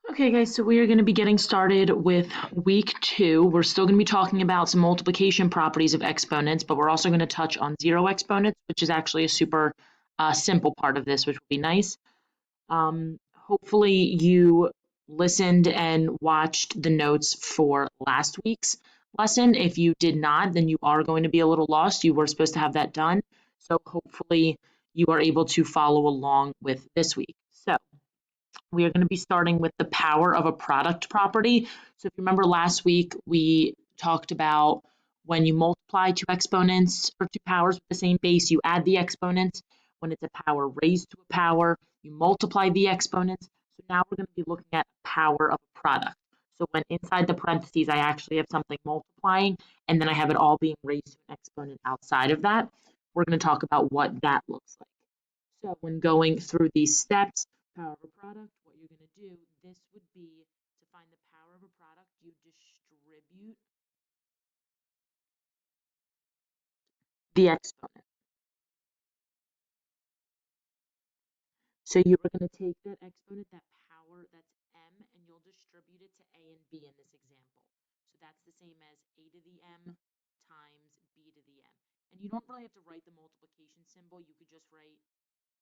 Okay, guys, so we are going to be getting started with week 2. We're still going to be talking about some multiplication properties of exponents, but we're also going to touch on zero exponents, which is actually a super simple part of this, which will be nice. Hopefully you listened and watched the notes for last week's lesson. If you did not, then you are going to be a little lost. You were supposed to have that done. So hopefully you are able to follow along with this week. So we are going to be starting with the power of a product property. So if you remember last week, we talked about when you multiply two exponents or two powers with the same base, you add the exponents. When it's a power raised to a power, you multiply the exponents. So now we're going to be looking at power of a product. So when inside the parentheses, I actually have something multiplying, and then I have it all being raised to an exponent outside of that, we're going to talk about what that looks like. So when going through these steps, power of a product, what you're going to do, this would be to find the power of a product, you distribute the exponent. So you are going to take that exponent, that power, that's m, and you'll distribute it to a and b in this example. So that's the same as a to the m times b to the m. And you don't really have to write the multiplication symbol. You could just write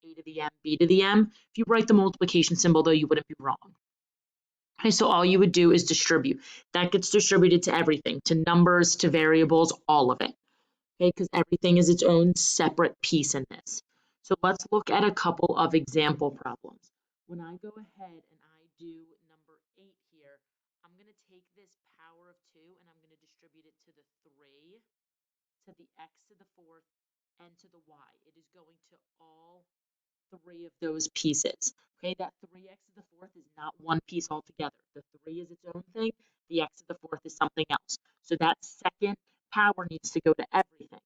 a to the m, b to the m. If you write the multiplication symbol, though, you wouldn't be wrong. Okay, so all you would do is distribute. That gets distributed to everything, to numbers, to variables, all of it. Okay, because everything is its own separate piece in this. So let's look at a couple of example problems. When I go ahead and I do number 8 here, I'm going to take this power of 2 and I'm going to distribute it to the 3, to the x to the 4th, and to the y. It is going to all 3 of those pieces. Okay, that 3x to the 4th is not one piece altogether. The 3 is its own thing. The x to the 4th is something else. So that second power needs to go to everything.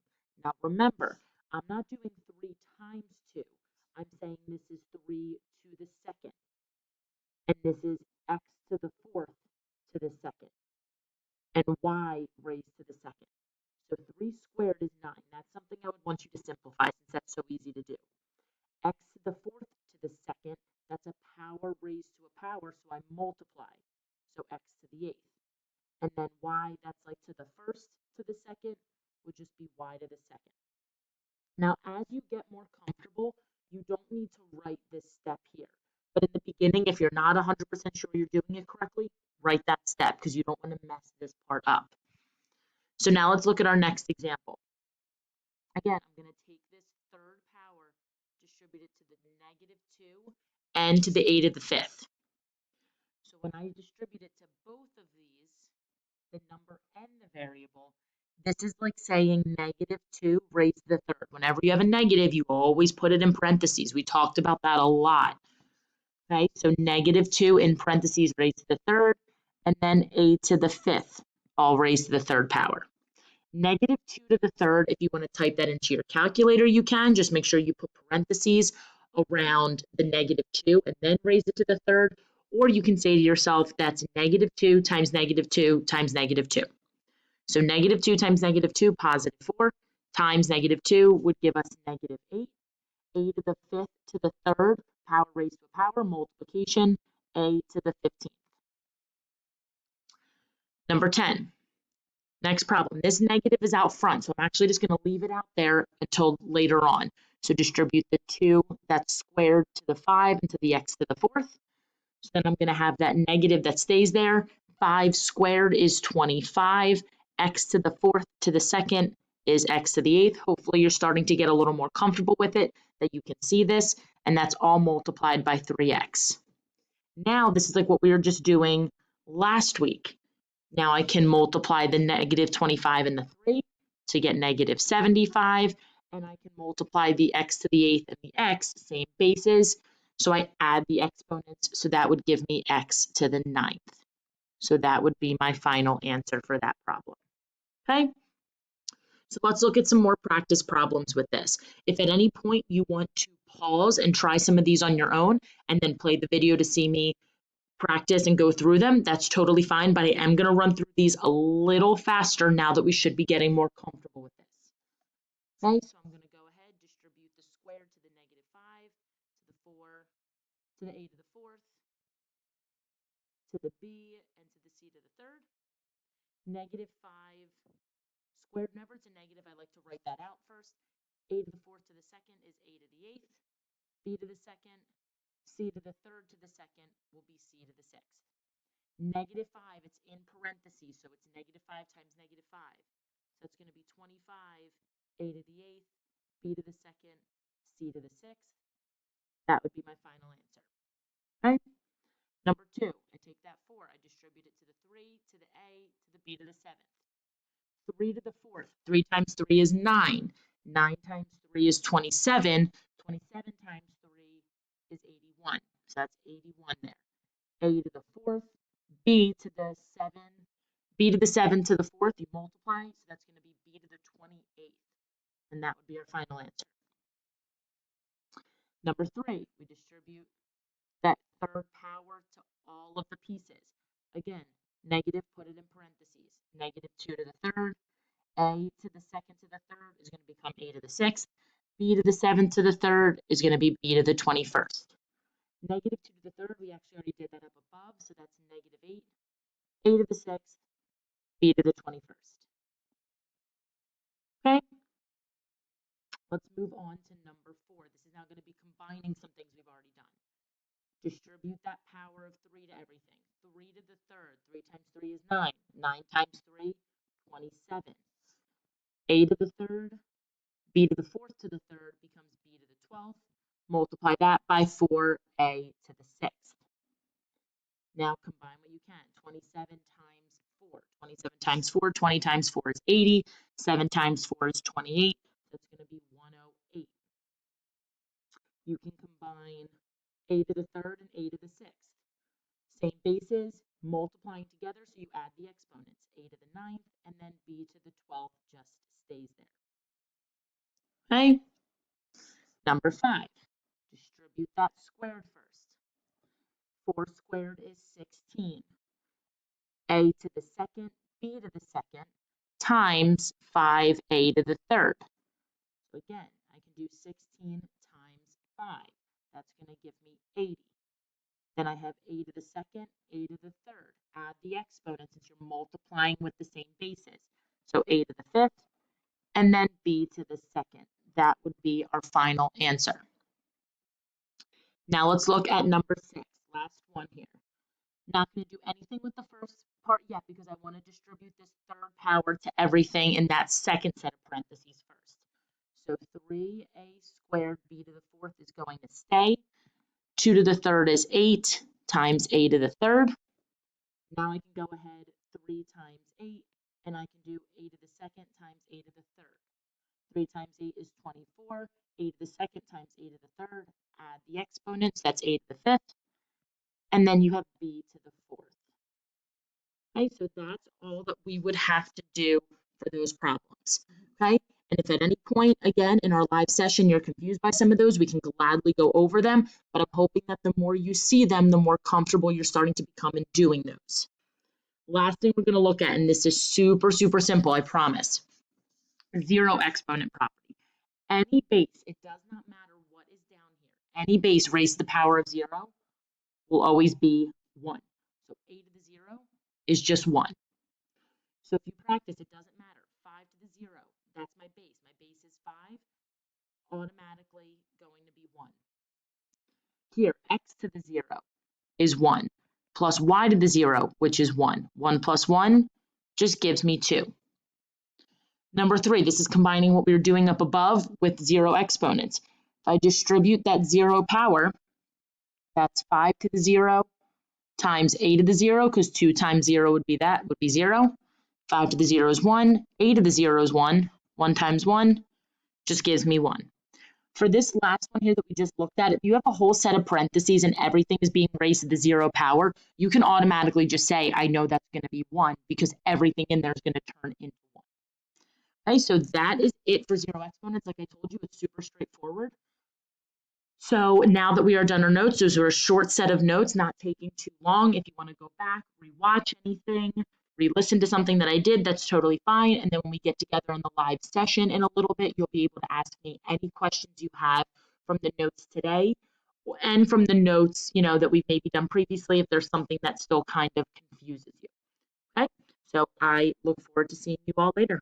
Now remember, I'm not doing 3 times 2. I'm saying this is 3 to the second. And this is x to the 4th to the second. And y raised to the second. So 3 squared is 9. That's something I would want you to simplify since that's so easy to do. X to the 4th to the second, that's a power raised to a power, so I multiply. So x to the 8th. And then y, that's like to the 1st to the second, would just be y to the second. Now, as you get more comfortable, you don't need to write this step here. But in the beginning, if you're not 100% sure you're doing it correctly, write that step because you don't want to mess this part up. So now let's look at our next example. Again, I'm going to take this third power, distribute it to the -2 and to the a to the 5th. So when I distribute it to both of these, the number and the variable, this is like saying -2 raised to the 3rd. Whenever you have a negative, you always put it in parentheses. We talked about that a lot. Okay, so -2 in parentheses raised to the 3rd, and then a to the 5th, all raised to the 3rd power. -2 to the 3rd, if you want to type that into your calculator, you can. Just make sure you put parentheses around the -2 and then raise it to the 3rd. Or you can say to yourself, that's -2 times -2 times -2. So -2 times -2, +4, times -2 would give us -8. A to the 5th to the 3rd, power raised to a power, multiplication, a to the 15th. Number 10. Next problem, this negative is out front, so I'm actually just going to leave it out there until later on. So distribute the 2 that's squared to the 5 and to the x to the 4th. So then I'm going to have that negative that stays there. 5 squared is 25. X to the 4th to the 2nd is x to the 8th. Hopefully you're starting to get a little more comfortable with it, that you can see this, and that's all multiplied by 3x. Now this is like what we were just doing last week. Now I can multiply the -25 and the 3 to get -75, and I can multiply the x to the 8th and the x, same bases. So I add the exponents, so that would give me x to the 9th. So that would be my final answer for that problem. Okay? So let's look at some more practice problems with this. If at any point you want to pause and try some of these on your own and then play the video to see me practice and go through them, that's totally fine, but I am going to run through these a little faster now that we should be getting more comfortable with this. Okay, so I'm going to go ahead, distribute the square to the -5, to the 4, to the a to the 4th, to the b and to the c to the third. Negative 5 squared. Whenever it's a negative, I like to write that out first. A to the fourth to the second is a to the eighth. B to the second, c to the third to the second will be c to the sixth. Negative 5, it's in parentheses, so it's negative 5 times negative 5. So it's going to be 25, a to the eighth, b to the second, c to the sixth. That would be my final answer. Okay. Number 2, I take that 4, I distribute it to the 3, to the a, to the b to the 7th. 3 to the 4th, 3 times 3 is 9. 9 times 3 is 27. 27 times 3 is 81. So that's 81 there. A to the 4th, b to the 7, b to the 7 to the 4th, you multiply, so that's going to be b to the 28th. And that would be our final answer. Number 3, we distribute that third power to all of the pieces. Again, negative, put it in parentheses. Negative 2 to the third, a to the second to the third is going to become a to the sixth. B to the 7th to the third is going to be b to the 21st. Negative 2 to the third, we actually already did that up above, so that's negative 8. A to the 6th, b to the 21st. Okay? Let's move on to number 4. This is now going to be combining some things we've already done. Distribute that power of 3 to everything. 3 to the third, 3 times 3 is 9. 9 times 3, 27. A to the third, b to the fourth to the third becomes b to the 12th. Multiply that by 4a to the 6th. Now combine what you can. 27 times 4. 27 times 4, 20 times 4 is 80. 7 times 4 is 28. So it's going to be 108. You can combine a to the third and a to the 6th. Same bases, multiplying together, so you add the exponents. A to the 9th and then b to the 12th just stays there. Okay? Number 5. Distribute that squared first. 4 squared is 16. A to the second, b to the second, times 5a to the third. So again, I can do 16 times 5. That's going to give me 80. Then I have a to the second, a to the third. Add the exponents since you're multiplying with the same bases. So a to the fifth, and then b to the second. That would be our final answer. Now let's look at number 6, last one here. Not going to do anything with the first part yet because I want to distribute this third power to everything in that second set of parentheses first. So 3a squared b to the fourth is going to stay. 2 to the third is 8 times a to the third. Now I can go ahead 3 times 8, and I can do a to the second times a to the third. 3 times 8 is 24. A to the second times a to the third. Add the exponents, that's a to the fifth. And then you have b to the fourth. Okay, so that's all that we would have to do for those problems. Okay, and if at any point, again, in our live session, you're confused by some of those, we can gladly go over them. But I'm hoping that the more you see them, the more comfortable you're starting to become in doing those. Last thing we're going to look at, and this is super, super simple, I promise. Zero exponent property. Any base, it does not matter what is down here. Any base raised to the power of 0 will always be 1. So a to the 0 is just 1. So if you practice, it doesn't matter. 5 to the 0, that's my base. My base is 5, automatically going to be 1. Here, x to the 0 is 1, plus y to the 0, which is 1. 1 plus 1 just gives me 2. Number 3, this is combining what we were doing up above with 0 exponents. If I distribute that 0 power, that's 5 to the 0 times a to the 0, because 2 times 0 would be 0. 5 to the 0 is 1. A to the 0 is 1. 1 times 1 just gives me 1. For this last one here that we just looked at, if you have a whole set of parentheses and everything is being raised to the 0 power, you can automatically just say, I know that's going to be 1 because everything in there is going to turn into 1. Okay, so that is it for 0 exponents. Like I told you, it's super straightforward. So now that we are done our notes, those are a short set of notes, not taking too long. If you want to go back, rewatch anything, re-listen to something that I did, that's totally fine. And then when we get together in the live session in a little bit, you'll be able to ask me any questions you have from the notes today. and from the notes, that we've maybe done previously, if there's something that still kind of confuses you. Okay, so I look forward to seeing you all later.